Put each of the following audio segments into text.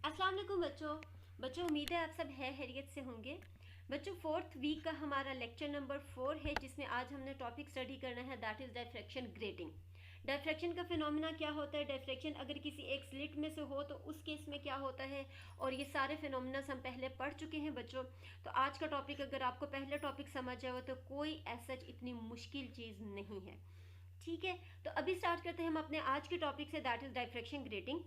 अस्सलाम वालेकुम बच्चों उम्मीद है आप सब हैरियत से होंगे। बच्चों फोर्थ वीक का हमारा लेक्चर नंबर 4 है, जिसमें आज हमने टॉपिक स्टडी करना है, that is diffraction grating. Diffraction का फिनोमिना क्या होता है, डायफ्रैक्शन अगर किसी एक स्लिट में से हो तो उस केस में क्या होता है, और ये सारे फिनोमिना हम पहले पढ़ चुके हैं बच्चों। तो आज का टॉपिक अगर आपको पहले टॉपिक समझ आए तो कोई ऐसा इतनी मुश्किल चीज़ नहीं है। ठीक है, तो अभी स्टार्ट करते हैं हम अपने आज के टॉपिक से, that is diffraction grating.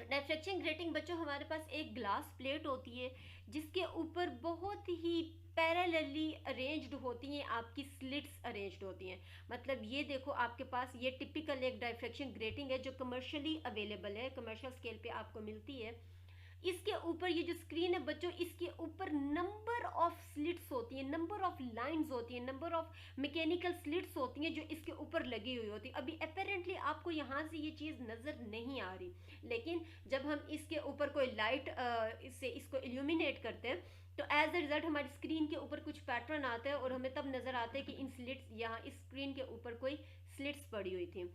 Diffraction grating बच्चों, हमारे पास एक ग्लास प्लेट होती है जिसके ऊपर बहुत ही पैरेलली अरेंज्ड होती हैं आपकी स्लिट्स अरेंज्ड होती हैं। मतलब ये देखो, आपके पास ये टिपिकल एक डायफ्रैक्शन ग्रेटिंग है जो कमर्शियली अवेलेबल है, कमर्शियल स्केल पे आपको मिलती है। इसके ऊपर ये जो स्क्रीन है बच्चों, इसके ऊपर नंबर ऑफ स्लिट्स होती हैं, नंबर ऑफ लाइंस होती हैं, नंबर ऑफ मैकेनिकल स्लिट्स होती हैं जो इसके ऊपर लगी हुई होती है। अभी अपेरेंटली आपको यहाँ से ये चीज़ नज़र नहीं आ रही, लेकिन जब हम इसके ऊपर कोई लाइट इससे इसको इल्यूमिनेट करते हैं तो एज अ रिजल्ट हमारी स्क्रीन के ऊपर कुछ पैटर्न आता है और हमें तब नज़र आता है कि इन स्लिट्स, यहाँ इस स्क्रीन के ऊपर कोई स्लिट्स पड़ी हुई थी।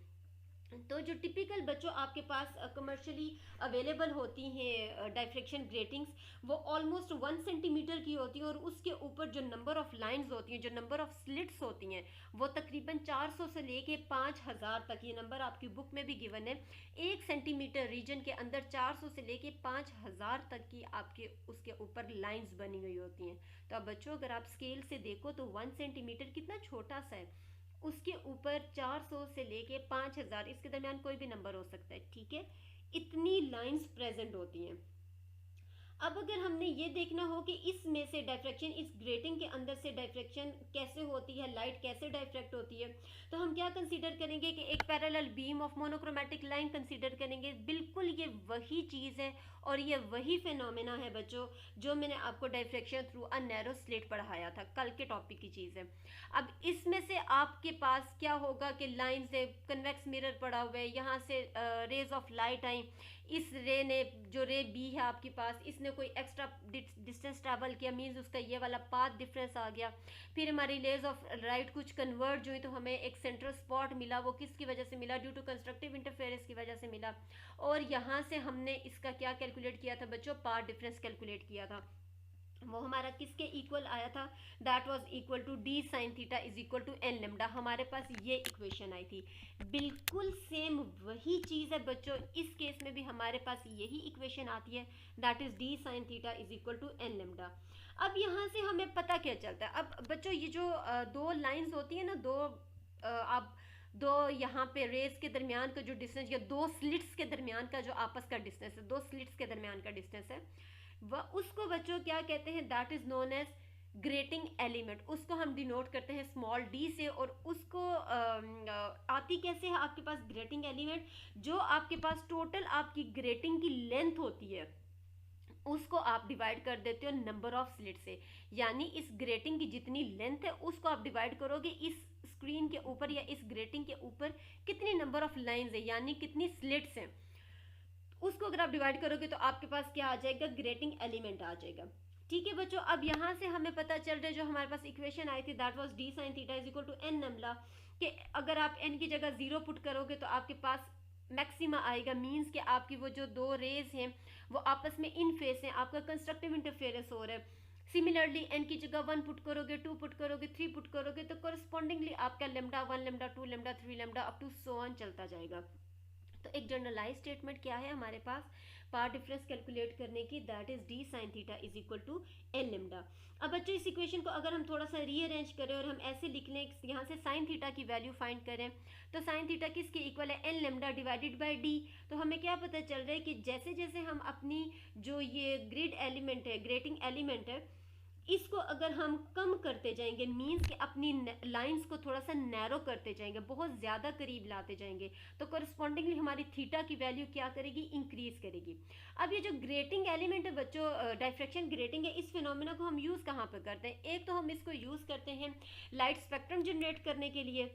तो जो टिपिकल बच्चों आपके पास कमर्शियली अवेलेबल होती हैं डायफ्रैक्शन ग्रेटिंग्स, वो ऑलमोस्ट 1 सेंटीमीटर की होती हैं, और उसके ऊपर जो नंबर ऑफ लाइंस होती हैं, जो नंबर ऑफ स्लिट्स होती हैं, वो तकरीबन 400 से लेके 5000 तक, ये नंबर आपकी बुक में भी गिवन है। 1 सेंटीमीटर रीजन के अंदर 400 से लेके 5000 तक की आपके उसके ऊपर लाइंस बनी हुई होती हैं। तो अब बच्चों अगर आप स्केल से देखो तो 1 सेंटीमीटर कितना छोटा सा है, उसके ऊपर 400 से लेके 5000, इसके दरमियान कोई भी नंबर हो सकता है। ठीक है, इतनी लाइंस प्रेजेंट होती हैं। अब अगर हमने ये देखना हो कि इसमें से डायफ्रैक्शन, इस ग्रेटिंग के अंदर से डायफ्रैक्शन कैसे होती है, लाइट कैसे डायफ्रैक्ट होती है, तो हम क्या कंसीडर करेंगे कि एक parallel beam of monochromatic line consider करेंगे। बिल्कुल ये वही चीज़ है और ये वही फिनोमेना है बच्चों जो मैंने आपको diffraction through a narrow slit पढ़ाया था, कल के टॉपिक की चीज़ है। अब इसमें से आपके पास क्या होगा कि लाइन से कन्वेक्स मिरर पड़ा हुआ है, यहाँ से रेज ऑफ लाइट आई, इस रे ने, जो रे बी है आपके पास, इसने कोई एक्स्ट्रा डिस्टेंस ट्रैवल किया, मीन्स उसका ये वाला पाथ डिफरेंस आ गया। फिर हमारी रेज ऑफ लाइट कुछ कन्वर्ट हुई तो हमें एक सेंट्रल स्पॉट मिला, वो किसकी वजह से मिला, ड्यू टू कंस्ट्रक्टिव इंटरफेरेंस की वजह से मिला। और यहाँ से हमने इसका क्या कैलकुलेट किया था बच्चों, पाथ डिफरेंस कैलकुलेट किया था। वो हमारा किसके इक्वल आया था, that was equal to d sine theta is equal to n lambda. हमारे पास ये इक्वेशन आई थी। बिल्कुल सेम वही चीज़ है बच्चों, इस केस में भी हमारे पास यही इक्वेशन आती है, that is d sine theta is equal to n lambda. अब यहाँ से हमें पता क्या चलता है, अब बच्चों ये जो दो लाइंस होती है ना, दो आप दो यहाँ पे रेस के दरमियान का जो डिस्टेंस, या दो स्लिट्स के दरमियान का जो आपस का डिस्टेंस है, दो स्लिट्स के दरमियान का डिस्टेंस है, वह उसको बच्चों क्या कहते हैं, that is known as grating element. उसको हम डिनोट करते हैं स्मॉल डी से, और उसको आती कैसे है आपके पास ग्रेटिंग एलिमेंट, जो आपके पास टोटल आपकी ग्रेटिंग की लेंथ होती है उसको आप डिवाइड कर देते हो नंबर ऑफ स्लिट से। यानी इस ग्रेटिंग की जितनी लेंथ है उसको आप डिवाइड करोगे इस स्क्रीन के ऊपर या इस ग्रेटिंग के ऊपर कितनी नंबर ऑफ लाइंस है, यानी कितनी स्लिट्स हैं, उसको अगर आप डिवाइड करोगे तो आपके पास क्या आ जाएगा, ग्रेटिंग एलिमेंट आ जाएगा। ठीक है बच्चों, अब यहाँ से हमें पता चल रहा है, जो हमारे पास इक्वेशन आई थी, that was d sine theta is equal to n नमला, कि अगर आप एन की जगह 0 पुट करोगे तो आपके पास मैक्सिमा आएगा, मींस कि आपकी वो जो दो रेज हैं वो आपस में इन फेस हैं, आपका कंस्ट्रक्टिव इंटरफेरेंस हो रहा है। सिमिलरली एन की जगह 1 पुट करोगे, 2 पुट करोगे, 3 पुट करोगे, तो करस्पॉन्डिंगली आपका lambda 1, lambda 2, lambda 3, lambda up to so on चलता जाएगा। तो एक जनरलाइज स्टेटमेंट क्या है हमारे पास पाथ डिफरेंस कैलकुलेट करने की, that is d sine theta is equal to n lambda. अब बच्चों इस इक्वेशन को अगर हम थोड़ा सा रीअरेंज करें और हम ऐसे लिख लें, यहाँ से साइन थीटा की वैल्यू फाइंड करें, तो साइन थीटा किसके इक्वल है, n lambda divided by d. तो हमें क्या पता चल रहा है कि जैसे जैसे हम अपनी जो ये ग्रिड एलिमेंट है, ग्रेटिंग एलिमेंट है, इसको अगर हम कम करते जाएंगे, मीन्स कि अपनी लाइंस को थोड़ा सा नैरो करते जाएंगे, बहुत ज़्यादा करीब लाते जाएंगे, तो करस्पॉन्डिंगली हमारी थीटा की वैल्यू क्या करेगी, इंक्रीज करेगी। अब ये जो ग्रेटिंग एलिमेंट है बच्चों, डायफ्रैक्शन ग्रेटिंग है, इस फिनोमेना को हम यूज़ कहाँ पर करते हैं, एक तो हम इसको यूज़ करते हैं लाइट स्पेक्ट्रम जनरेट करने के लिए,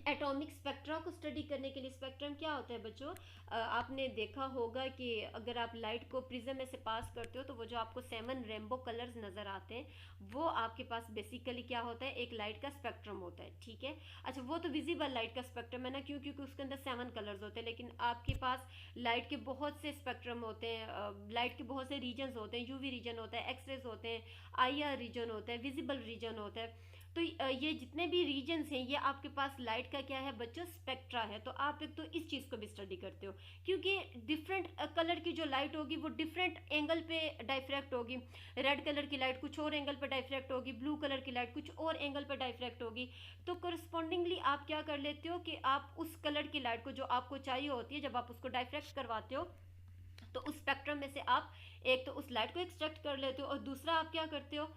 एटॉमिक स्पेक्ट्रा को स्टडी करने के लिए, स्पेक्ट्रम क्या होता है बच्चों, आपने देखा होगा कि अगर आप लाइट को प्रिज्म में से पास करते हो तो वो जो आपको 7 रेनबो कलर्स नज़र आते हैं वो आपके पास बेसिकली क्या होता है, एक लाइट का स्पेक्ट्रम होता है, ठीक है। अच्छा, वो तो विजिबल लाइट का स्पेक्ट्रम है ना, क्यों, क्योंकि उसके अंदर 7 कलर्स होते हैं, लेकिन आपके पास लाइट के बहुत से स्पेक्ट्रम होते हैं, लाइट के बहुत से रीजन्स होते हैं, यूवी रीजन होता है, एक्सरेज होते हैं, आईआर रीजन होता है, विजिबल रीजन होता है। तो ये जितने भी रीजन्स हैं ये आपके पास लाइट का क्या है बच्चों, स्पेक्ट्रा है। तो आप एक तो इस चीज़ को भी स्टडी करते हो, क्योंकि डिफरेंट कलर की जो लाइट होगी वो डिफरेंट एंगल पे डाइफ्रैक्ट होगी। रेड कलर की लाइट कुछ और एंगल पे डाइफ्रैक्ट होगी, ब्लू कलर की लाइट कुछ और एंगल पे डाइफ्रैक्ट होगी। तो करस्पॉन्डिंगली आप क्या कर लेते हो कि आप उस कलर की लाइट को जो आपको चाहिए होती है, जब आप उसको डाइफ्रैक्ट करवाते हो तो उस स्पेक्ट्रम में से आप एक तो उस लाइट को एक्सट्रैक्ट कर लेते हो, और दूसरा आप क्या करते हो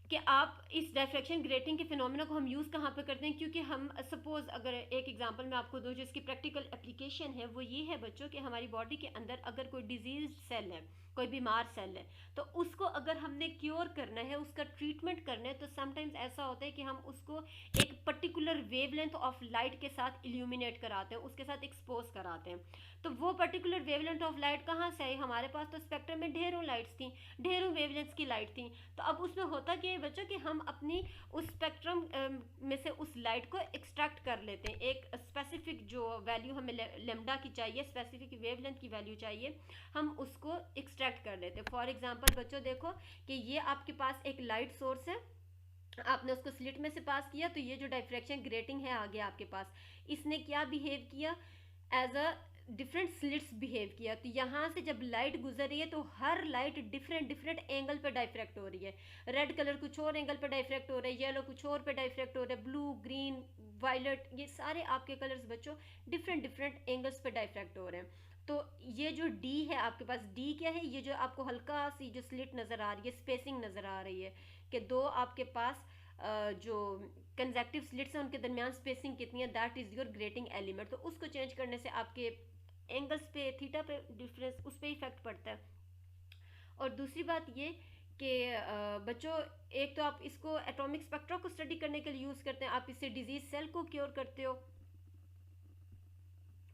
कि आप इस डायफ्रैक्शन ग्रेटिंग के फिनोमेना को हम यूज़ कहाँ पे करते हैं, क्योंकि हम सपोज अगर एक एग्जांपल मैं आपको दूँ जिसकी प्रैक्टिकल एप्लीकेशन है वो ये है बच्चों कि हमारी बॉडी के अंदर अगर कोई डिजीज सेल है, कोई बीमार सेल है, तो उसको अगर हमने क्योर करना है, उसका ट्रीटमेंट करना है, तो समटाइम्स ऐसा होता है कि हम उसको एक पर्टिकुलर वेवलेंथ ऑफ लाइट के साथ इल्यूमिनेट कराते हैं, उसके साथ एक्सपोज कराते हैं। तो वो पर्टिकुलर वेवलेंथ ऑफ लाइट कहाँ से आई, हमारे पास तो स्पेक्ट्रम में ढेरों लाइट्स थी, ढेरों वेवलेंथ्स की लाइट थी। तो अब उसमें होता क्या है बच्चों कि हम अपनी उस स्पेक्ट्रम में से उस लाइट को एक्सट्रैक्ट कर लेते हैं, एक स्पेसिफिक जो वैल्यू हमें लेमडा की चाहिए, स्पेसिफिक वेवलेंथ की वैल्यू चाहिए, हम उसको एक्सट्रैक्ट कर लेते हैं। फॉर एग्जांपल बच्चों देखो कि ये आपके पास एक लाइट सोर्स है, आपने उसको स्लिट में से पास किया, तो ये जो डाइफ्रैक्शन ग्रेटिंग है आगे आपके पास, इसने क्या बिहेव किया, as a different slits behave किया। तो यहाँ से जब लाइट गुजर रही है तो हर लाइट डिफरेंट डिफरेंट एंगल पे डाइफ्रैक्ट हो रही है। रेड कलर कुछ और एंगल पे डाइफ्रैक्ट हो रहा है, येलो कुछ और पे डाइफ्रैक्ट हो रहा है, ब्लू, ग्रीन, वायलेट, ये सारे आपके कलर्स बच्चों डिफरेंट डिफरेंट एंगल्स पे डाइफ्रैक्ट हो रहे हैं। तो ये जो डी है आपके पास, डी क्या है, ये जो आपको हल्का सी जो स्लिट नज़र आ रही है, स्पेसिंग नज़र आ रही है कि दो आपके पास जो कंजेक्टिव स्लिट्स हैं उनके दरमियान स्पेसिंग कितनी है, that is your grating element. तो उसको चेंज करने से आपके एंगल्स पे, थीटा पे डिफरेंस, उस पर इफेक्ट पड़ता है। और दूसरी बात ये कि बच्चों, एक तो आप इसको एटॉमिक स्पेक्ट्रा को स्टडी करने के लिए यूज़ करते हैं, आप इससे डिजीज सेल को क्योर करते हो।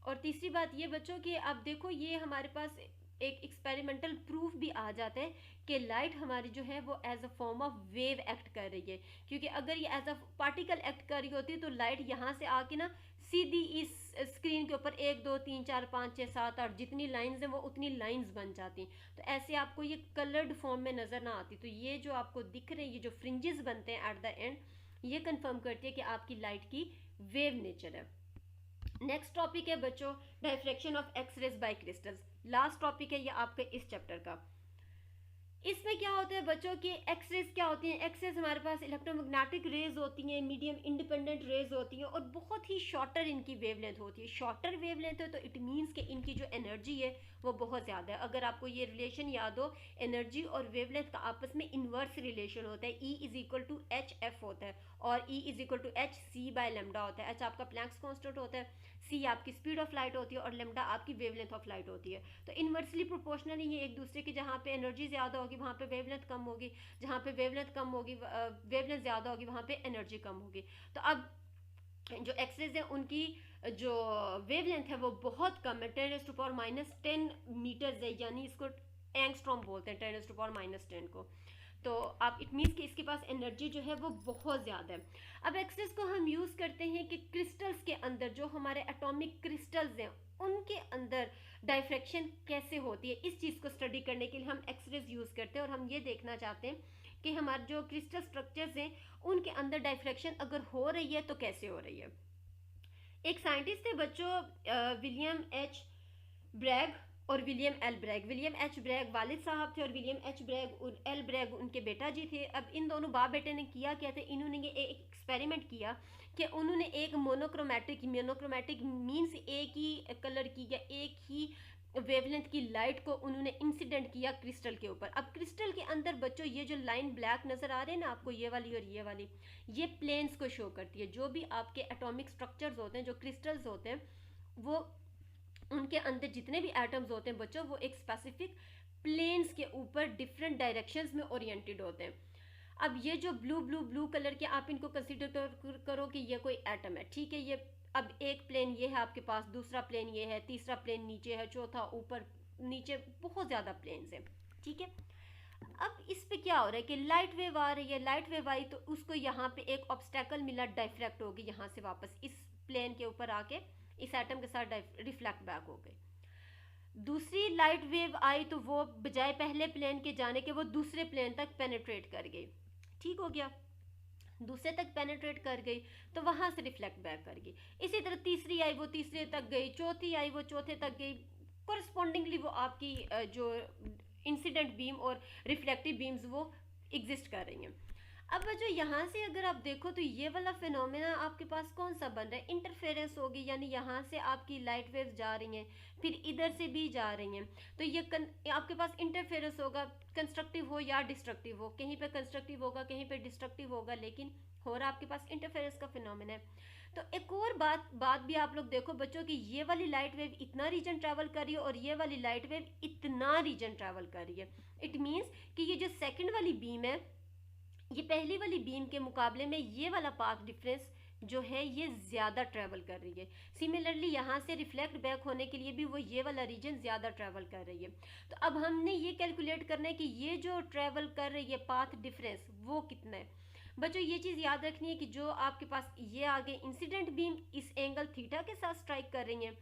और तीसरी बात ये बच्चों कि आप देखो ये हमारे पास एक एक्सपेरिमेंटल प्रूफ भी आ जाता है कि लाइट हमारी जो है वो as a form of wave act कर रही है, क्योंकि अगर ये एज अ पार्टिकल एक्ट कर रही होती है तो लाइट यहाँ से आके ना सीधी इस स्क्रीन के ऊपर 1 2 3 4 5 6 7 8 जितनी लाइंस हैं वो उतनी लाइंस बन जाती, तो ऐसे आपको ये कलर्ड फॉर्म में नज़र ना आती। तो ये जो आपको दिख रहे हैं, ये जो फ्रिंजेस बनते हैं एट द एंड, ये कंफर्म करती है कि आपकी लाइट की वेव नेचर है। नेक्स्ट टॉपिक है बच्चों diffraction of X rays by crystals. Last topic है ये आपके इस चैप्टर का। इसमें क्या होता है बच्चों की एक्स रेज क्या होती हैं, एक्स रेज हमारे पास इलेक्ट्रोमैग्नेटिक रेज होती हैं, मीडियम इंडिपेंडेंट रेज होती हैं, और बहुत ही शॉर्टर इनकी वेवलेंथ होती है। शॉर्टर वेवलेंथ है तो इट मीन्स कि इनकी जो एनर्जी है वो बहुत ज़्यादा है। अगर आपको ये रिलेशन याद हो, एनर्जी और वेवलेंथ का आपस में इन्वर्स रिलेशन होता है, E is equal to h f होता है, और E is equal to h c by lambda होता है। एच आपका प्लैंक्स कॉन्स्टेंट होता है, सी आपकी स्पीड ऑफ लाइट होती है, और लेमडा आपकी वेवलेंथ ऑफ लाइट होती है। तो इनवर्सली प्रोपोर्शनली ये एक दूसरे की, जहाँ पे एनर्जी ज़्यादा होगी वहाँ पे वेवलेंथ कम होगी, जहाँ पे वेवलेंथ कम होगी, वेवलेंथ ज़्यादा होगी वहाँ पे एनर्जी कम होगी। तो अब जो एक्सरेज है उनकी जो वेवलेंथ है वो बहुत कम है, 10⁻⁻10 मीटर्स है, यानी इसको एंगस्ट्रॉम बोलते हैं, 10⁻⁻10 को। तो आप इट मीन्स कि इसके पास एनर्जी जो है वो बहुत ज़्यादा है। अब एक्सेस को हम यूज़ करते हैं कि क्रिस्टल्स के अंदर, जो हमारे एटॉमिक क्रिस्टल्स हैं उनके अंदर डाइफ्रैक्शन कैसे होती है, इस चीज़ को स्टडी करने के लिए हम एक्सरेज यूज़ करते हैं। और हम ये देखना चाहते हैं कि हमारे जो क्रिस्टल स्ट्रक्चर्स हैं उनके अंदर डाइफ्रैक्शन अगर हो रही है तो कैसे हो रही है। एक साइंटिस्ट थे बच्चों, विलियम एच ब्रैग और William L Bragg. William H Bragg वालिद साहब थे और William H Bragg L Bragg उनके बेटा जी थे। अब इन दोनों बाप बेटे ने किया क्या था, इन्होंने ये एक एक्सपेरिमेंट किया कि उन्होंने एक मोनोक्रोमैटिक मीन्स एक ही कलर की या एक ही वेवलेंथ की लाइट को उन्होंने इंसिडेंट किया क्रिस्टल के ऊपर। अब क्रिस्टल के अंदर बच्चों ये जो लाइन ब्लैक नज़र आ रहे हैं ना आपको, ये वाली और ये वाली, ये प्लेन्स को शो करती है। जो भी आपके एटॉमिक स्ट्रक्चर्स होते हैं, जो क्रिस्टल्स होते हैं, वो उनके अंदर जितने भी एटम्स होते हैं बच्चों वो एक स्पेसिफिक प्लेन्स के ऊपर डिफरेंट डायरेक्शंस में ओरिएंटेड होते हैं। अब ये जो ब्लू ब्लू ब्लू कलर के, आप इनको कंसीडर करो कि ये कोई एटम है, ठीक है, ये अब एक प्लेन ये है आपके पास, दूसरा प्लेन ये है, तीसरा प्लेन नीचे है, चौथा ऊपर, नीचे, बहुत ज़्यादा प्लेन्स है, ठीक है। अब इस पे क्या हो रहा है कि लाइट वेव आ रही है, लाइट वेव आई तो उसको यहाँ पे एक ऑब्स्टेकल मिला, डाइफ्रैक्ट होगी यहाँ से वापस इस प्लेन के ऊपर आके इस एटम के साथ रिफ्लेक्ट बैक हो गई। दूसरी लाइट वेव आई तो वो बजाय पहले प्लेन के जाने के वो दूसरे प्लेन तक पेनिट्रेट कर गई, ठीक हो गया, दूसरे तक पेनिट्रेट कर गई तो वहां से रिफ्लेक्ट बैक कर गई। इसी तरह तीसरी आई वो तीसरे तक गई, चौथी आई वो चौथे तक गई, कोरस्पॉन्डिंगली वो आपकी जो इंसिडेंट बीम और रिफ्लेक्टिव बीम्स वो एग्जिस्ट कर रही हैं। अब जो यहाँ से अगर आप देखो तो ये वाला फिनोमेना आपके पास कौन सा बन रहा है, इंटरफेरेंस होगी, यानी यहाँ से आपकी लाइट वेव्स जा रही हैं, फिर इधर से भी जा रही हैं, तो ये आपके पास इंटरफेरेंस होगा, कंस्ट्रक्टिव हो या डिस्ट्रक्टिव हो, कहीं पे कंस्ट्रक्टिव होगा कहीं पे डिस्ट्रक्टिव होगा, लेकिन हो रहा आपके पास इंटरफेरेंस का फिनोमेना है। तो एक और बात भी आप लोग देखो बच्चों की, ये वाली लाइट वेव इतना रीजन ट्रैवल कर रही है और ये वाली लाइट वेव इतना रीजन ट्रैवल कर रही है। इट मीन्स कि ये जो सेकेंड वाली बीम है, ये पहली वाली बीम के मुकाबले में ये वाला पाथ डिफरेंस जो है ये ज़्यादा ट्रैवल कर रही है। सिमिलरली यहाँ से रिफ्लेक्ट बैक होने के लिए भी वो ये वाला रीजन ज़्यादा ट्रैवल कर रही है। तो अब हमने ये कैलकुलेट करना है कि ये जो ट्रैवल कर रही है पाथ डिफरेंस वो कितना है। बच्चों ये चीज़ याद रखनी है कि जो आपके पास ये आगे इंसिडेंट बीम इस एंगल थीटा के साथ स्ट्राइक कर रही हैं,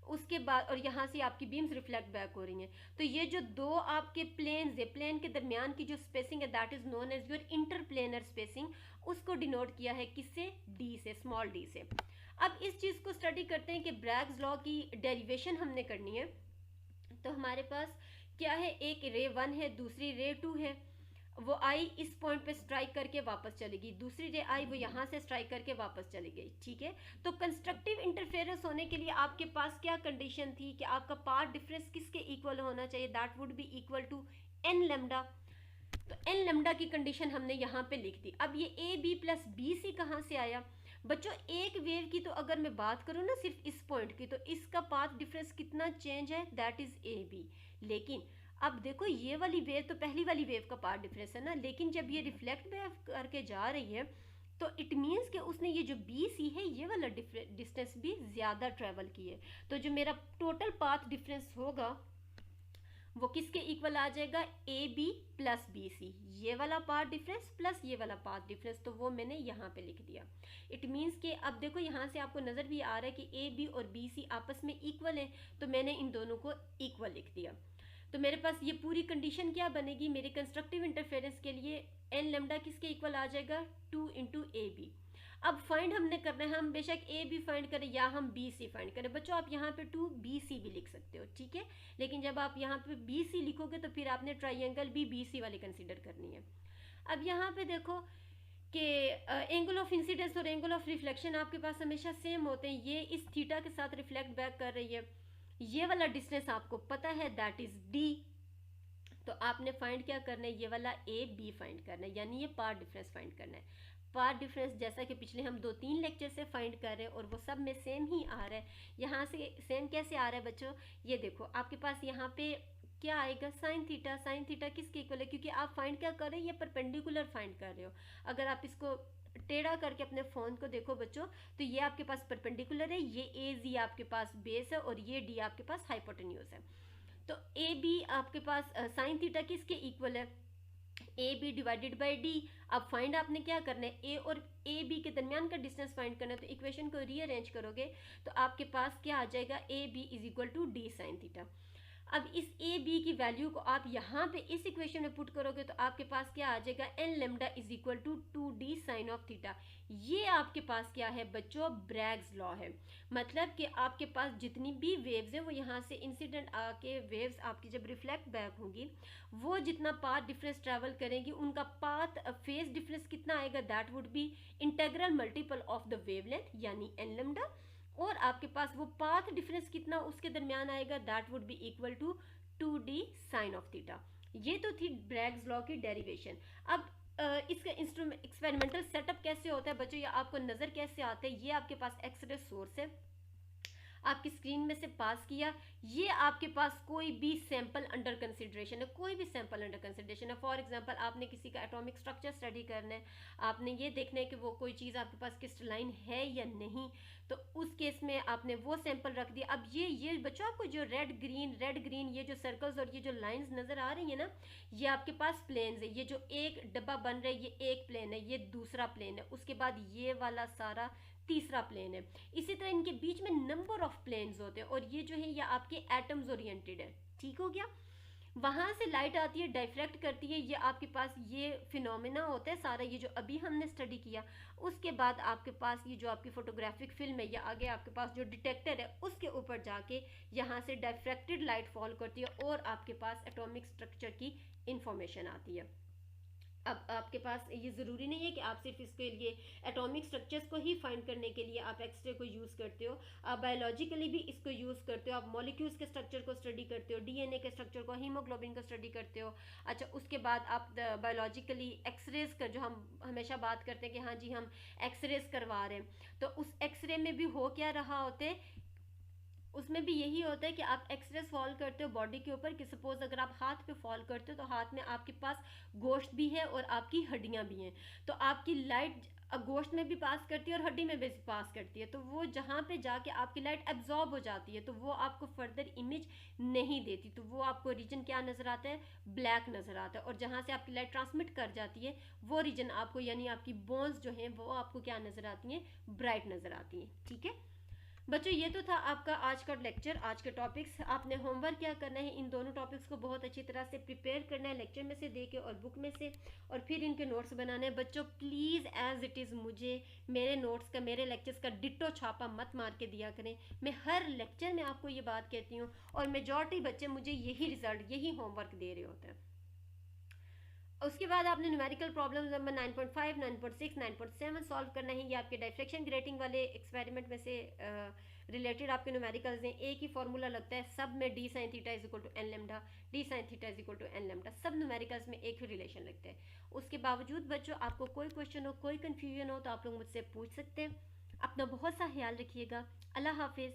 उसके बाद और यहाँ से आपकी बीम्स रिफ्लेक्ट बैक हो रही हैं, तो ये जो दो आपके प्लेन्स है, प्लेन के दरमियान की जो स्पेसिंग है that is known as your interplanar spacing, उसको डिनोट किया है किससे, डी से, स्मॉल डी से। अब इस चीज़ को स्टडी करते हैं कि ब्रैग्स लॉ की डेरिवेशन हमने करनी है। तो हमारे पास क्या है, एक रे 1 है, दूसरी रे 2 है, वो आई इस पॉइंट पे स्ट्राइक करके वापस चलेगी, दूसरी रे आई वो यहाँ से स्ट्राइक करके वापस चली गई, ठीक है। तो कंस्ट्रक्टिव इंटरफेरेंस होने के लिए आपके पास क्या कंडीशन थी कि आपका पाथ डिफरेंस किसके इक्वल होना चाहिए, that would be equal to n lambda. तो एन लेमडा की कंडीशन हमने यहाँ पे लिख दी। अब ये A B plus B C कहाँ से आया बच्चों, एक वेव की तो अगर मैं बात करूँ ना सिर्फ इस पॉइंट की, तो इसका पाथ डिफरेंस कितना चेंज है, दैट इज ए बी। लेकिन अब देखो ये वाली वेव तो पहली वाली वेव का पाथ डिफरेंस है ना, लेकिन जब ये रिफ्लेक्ट बैक करके जा रही है तो इट मीन्स कि उसने ये जो बी सी है ये वाला डिस्टेंस भी ज़्यादा ट्रेवल की है। तो जो मेरा टोटल पाथ डिफरेंस होगा वो किसके इक्वल आ जाएगा, A B plus B C, ये वाला पाथ डिफरेंस प्लस ये वाला पाथ डिफरेंस, तो वो मैंने यहाँ पे लिख दिया। इट मीन्स कि अब देखो यहाँ से आपको नज़र भी आ रहा है कि ए बी और बी सी आपस में इक्वल है, तो मैंने इन दोनों को इक्वल लिख दिया। तो मेरे पास ये पूरी कंडीशन क्या बनेगी, मेरी कंस्ट्रक्टिव इंटरफेरेंस के लिए एन लेमडा किसके इक्वल आ जाएगा, 2 इंटू ए बी। अब फाइंड हमने करना है, हम बेशक ए बी फाइंड करें या हम बी सी फाइंड करें, बच्चों आप यहाँ पे 2 बी सी भी लिख सकते हो, ठीक है। लेकिन जब आप यहाँ पे बी सी लिखोगे तो फिर आपने ट्राइंगल भी बी सी वाली कंसिडर करनी है। अब यहाँ पे देखो कि एंगल ऑफ इंसिडेंस और एंगल ऑफ रिफ्लेक्शन आपके पास हमेशा सेम होते हैं, ये इस थीटा के साथ रिफ्लेक्ट बैक कर रही है, ये वाला डिस्टेंस आपको पता है दैट इज डी। तो आपने फाइंड क्या करना है, ये वाला ए बी फाइंड करना है, यानी ये पाथ डिफरेंस फाइंड करना है। पाथ डिफरेंस जैसा कि पिछले हम 2-3 लेक्चर से फाइंड कर रहे हैं और वो सब में सेम ही आ रहा है। यहाँ से सेम कैसे आ रहा है बच्चों, ये देखो आपके पास यहाँ पे क्या आएगा, साइन थीटा। साइन थीटा किसके इक्वल है, क्योंकि आप फाइंड क्या कर रहे हो, ये परपेंडिकुलर फाइंड कर रहे हो। अगर आप इसको टेढ़ा करके अपने फोन को देखो बच्चों तो ये आपके पास परपेंडिकुलर है, ये ए जी आपके पास बेस है और ये डी आपके पास हाइपोटेन्यूज है। तो ए बी आपके पास साइन थीटा किसके इक्वल है, A B divided by d. अब फाइंड आपने क्या करना है, ए और ए बी के दरमियान का डिस्टेंस फाइंड करना है, तो इक्वेशन को रीअरेंज करोगे तो आपके पास क्या आ जाएगा, A B is equal to d sine theta. अब इस ए बी की वैल्यू को आप यहाँ पे इस इक्वेशन में पुट करोगे तो आपके पास क्या आ जाएगा, n lambda is equal to 2d sine of theta. ये आपके पास क्या है बच्चों, ब्रैग्स लॉ है। मतलब कि आपके पास जितनी भी वेव्स हैं वो यहाँ से इंसिडेंट आके वेव्स आपकी जब रिफ्लेक्ट बैक होंगी वो जितना पाथ डिफरेंस ट्रैवल करेंगी उनका पाथ फेज डिफरेंस कितना आएगा, that would B integral multiple of the wavelength यानी एन लेमडा, और आपके पास वो पाथ डिफरेंस कितना उसके दरमियान आएगा, that would be equal to 2d sine of theta. ये तो थी ब्रैग्स लॉ की डेरिवेशन। अब इसका इंस्ट्रूमेंट एक्सपेरिमेंटल सेटअप कैसे होता है बच्चों, या आपको नज़र कैसे आता है, ये आपके पास एक्सरे सोर्स है। आपकी स्क्रीन में से पास किया, ये आपके पास कोई भी सैंपल अंडर कंसिडरेशन है, कोई भी सैंपल अंडर कंसिडरेशन है। फॉर एग्जांपल आपने किसी का एटॉमिक स्ट्रक्चर स्टडी करना है, आपने ये देखना है कि वो कोई चीज़ आपके पास क्रिस्टलाइन है या नहीं, तो उस केस में आपने वो सैंपल रख दिया। अब ये बच्चों आपको जो रेड ग्रीन ये जो सर्कल्स और ये जो लाइंस नज़र आ रही है ना, ये आपके पास प्लेन्स है। ये जो एक डब्बा बन रहा है ये एक प्लेन है, ये दूसरा प्लेन है, उसके बाद ये वाला सारा तीसरा प्लेन है। इसी तरह इनके बीच में नंबर ऑफ प्लेन्स होते हैं और ये जो है ये आपके एटम्स ओरिएंटेड है। ठीक हो गया। वहां से लाइट आती है, डाइफ्रैक्ट करती है, ये आपके पास ये फिनोमेना होता है सारा, ये जो अभी हमने स्टडी किया। उसके बाद आपके पास ये जो आपकी फोटोग्राफिक फिल्म है या आगे आपके पास जो डिटेक्टर है उसके ऊपर जाके यहाँ से डाइफ्रैक्टेड लाइट फॉल करती है और आपके पास एटॉमिक स्ट्रक्चर की इंफॉर्मेशन आती है। अब आपके पास ये ज़रूरी नहीं है कि आप सिर्फ इसके लिए एटॉमिक स्ट्रक्चर्स को ही फाइंड करने के लिए आप एक्सरे को यूज़ करते हो, आप बायोलॉजिकली भी इसको यूज़ करते हो, आप मॉलिक्यूल्स के स्ट्रक्चर को स्टडी करते हो, डीएनए के स्ट्रक्चर को, हीमोग्लोबिन को स्टडी करते हो। अच्छा, उसके बाद आप बायोलॉजिकली एक्सरेज का जो हम हमेशा बात करते हैं कि हाँ जी हम एक्सरेज करवा रहे हैं, तो उस एक्सरे में भी हो क्या रहा होता है, उसमें भी यही होता है कि आप एक्सरे फॉल करते हो बॉडी के ऊपर, कि सपोज अगर आप हाथ पे फॉल करते हो तो हाथ में आपके पास गोश्त भी है और आपकी हड्डियां भी हैं, तो आपकी लाइट गोश्त में भी पास करती है और हड्डी में भी पास करती है, तो वो जहाँ पे जाके आपकी लाइट एब्जॉर्ब हो जाती है तो वो आपको फर्दर इमेज नहीं देती, तो वो आपको रीजन क्या नज़र आता है, ब्लैक नज़र आता है। और जहाँ से आपकी लाइट ट्रांसमिट कर जाती है वो रीजन आपको, यानी आपकी बोन्स जो हैं वो आपको क्या नज़र आती हैं, ब्राइट नज़र आती हैं। ठीक है बच्चों, ये तो था आपका आज का लेक्चर, आज के टॉपिक्स। आपने होमवर्क क्या करना है, इन दोनों टॉपिक्स को बहुत अच्छी तरह से प्रिपेयर करना है, लेक्चर में से देके और बुक में से, और फिर इनके नोट्स बनाने हैं। बच्चों प्लीज़ एज इट इज़ मुझे मेरे नोट्स का, मेरे लेक्चर्स का डिट्टो छापा मत मार के दिया करें। मैं हर लेक्चर में आपको ये बात कहती हूँ और मेजॉरिटी बच्चे मुझे यही रिजल्ट, यही होमवर्क दे रहे होते हैं। उसके बाद आपने न्यूमेरिकल प्रॉब्लम नंबर 9.5, 9.6, 9.7 सॉल्व करना है। ये आपके डाइफ्रैक्शन ग्रेटिंग वाले एक्सपेरिमेंट में से रिलेटेड आपके न्यूमेरिकल्स हैं। एक ही फॉर्मूला लगता है सब में, d sine theta is equal to n lambda, d sine theta is equal to n lambda, सब न्यूमेरिकल्स में एक ही रिलेशन लगता है। उसके बावजूद बच्चों आपको कोई क्वेश्चन हो, कोई कन्फ्यूजन हो तो आप लोग मुझसे पूछ सकते हैं। अपना बहुत सा ख्याल रखिएगा। अल्लाह हाफिज़।